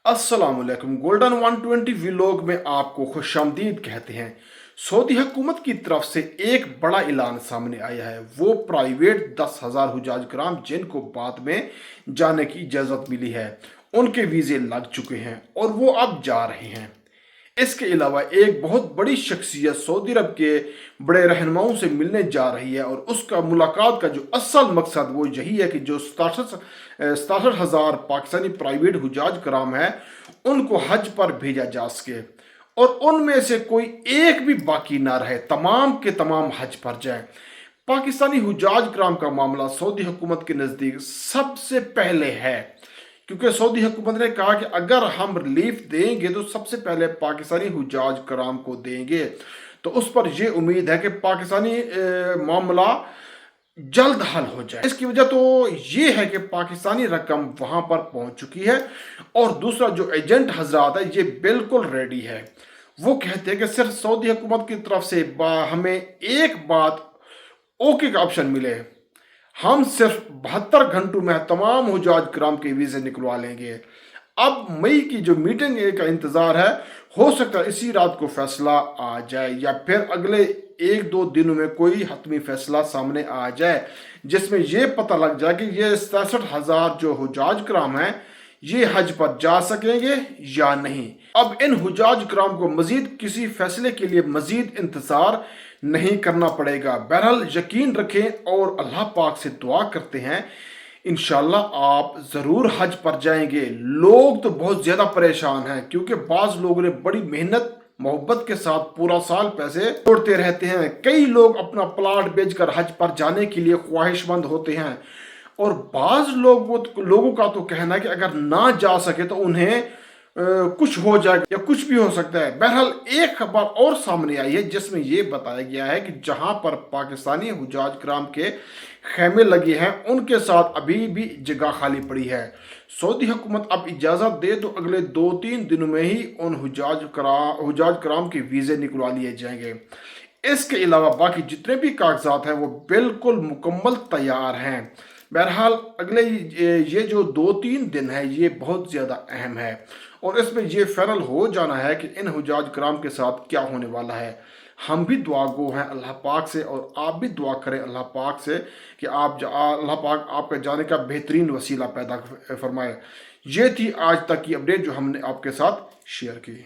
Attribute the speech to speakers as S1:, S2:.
S1: अस्सलामुअलैकुम। Golden 120 vlog में आपको खुशामदीद कहते हैं। सऊदी हुकूमत की तरफ से एक बड़ा ऐलान सामने आया है। वो प्राइवेट 10,000 हुजाज कराम जिनको बाद में जाने की इजाज़त मिली है, उनके वीज़े लग चुके हैं और वो अब जा रहे हैं। इसके अलावा एक बहुत बड़ी शख्सियत सऊदी अरब के बड़े रहनुमाओं से मिलने जा रही है और उसका मुलाकात का जो असल मकसद वो यही है कि जो 67,000 पाकिस्तानी प्राइवेट हुजाज कराम है उनको हज पर भेजा जा सके और उनमें से कोई एक भी बाकी ना रहे, तमाम के तमाम हज पर जाएं। पाकिस्तानी हुजाज कराम का मामला सऊदी हुकूमत के नज़दीक सबसे पहले है, क्योंकि सऊदी हुकूमत ने कहा कि अगर हम रिलीफ देंगे तो सबसे पहले पाकिस्तानी हुजाज कराम को देंगे। तो उस पर यह उम्मीद है कि पाकिस्तानी मामला जल्द हल हो जाए। इसकी वजह तो ये है कि पाकिस्तानी रकम वहां पर पहुंच चुकी है और दूसरा जो एजेंट हजरात है ये बिल्कुल रेडी है। वो कहते हैं कि सिर्फ सऊदी हुकूमत की तरफ से हमें एक बात ओके का ऑप्शन मिले, हम सिर्फ 72 घंटों में तमाम हुजाज कराम के वीज़े निकलवा लेंगे। अब मई की जो मीटिंग का इंतज़ार है, हो सकता है इसी रात को फैसला आ जाए या फिर अगले 1-2 दिनों में कोई हतमी फैसला सामने आ जाए जिसमें यह पता लग जाए कि ये 67,000 जो हुजाज कराम हैं ये हज पर जा सकेंगे या नहीं। अब इन हुजाज कराम को मजीद किसी फैसले के लिए मजीद इंतजार नहीं करना पड़ेगा। बहरहाल यकीन रखें और अल्लाह पाक से दुआ करते हैं इंशाल्लाह आप ज़रूर हज पर जाएंगे। लोग तो बहुत ज़्यादा परेशान हैं क्योंकि बाज़ लोगों ने बड़ी मेहनत मोहब्बत के साथ पूरा साल पैसे जोड़ते रहते हैं। कई लोग अपना प्लाट बेचकर हज पर जाने के लिए ख्वाहिशमंद होते हैं और बाज़ लोगों का तो कहना है कि अगर ना जा सके तो उन्हें कुछ हो जाएगा या कुछ भी हो सकता है। बहरहाल एक खबर और सामने आई है जिसमें यह बताया गया है कि जहां पर पाकिस्तानी हुजाज कराम के खेमे लगे हैं उनके साथ अभी भी जगह खाली पड़ी है। सऊदी हुकूमत अब इजाज़त दे तो अगले 2-3 दिनों में ही उन हुजाज कराम के वीज़े निकलवा लिए जाएंगे। इसके अलावा बाकी जितने भी कागजात हैं वो बिल्कुल मुकम्मल तैयार हैं। बहरहाल अगले ये जो 2-3 दिन है ये बहुत ज़्यादा अहम है और इसमें ये फाइनल हो जाना है कि इन हुजाज कराम के साथ क्या होने वाला है। हम भी दुआ गो हैं अल्लाह पाक से और आप भी दुआ करें अल्लाह पाक से कि अल्लाह पाक आपका जाने का बेहतरीन वसीला पैदा फरमाए। ये थी आज तक की अपडेट जो हमने आपके साथ शेयर की।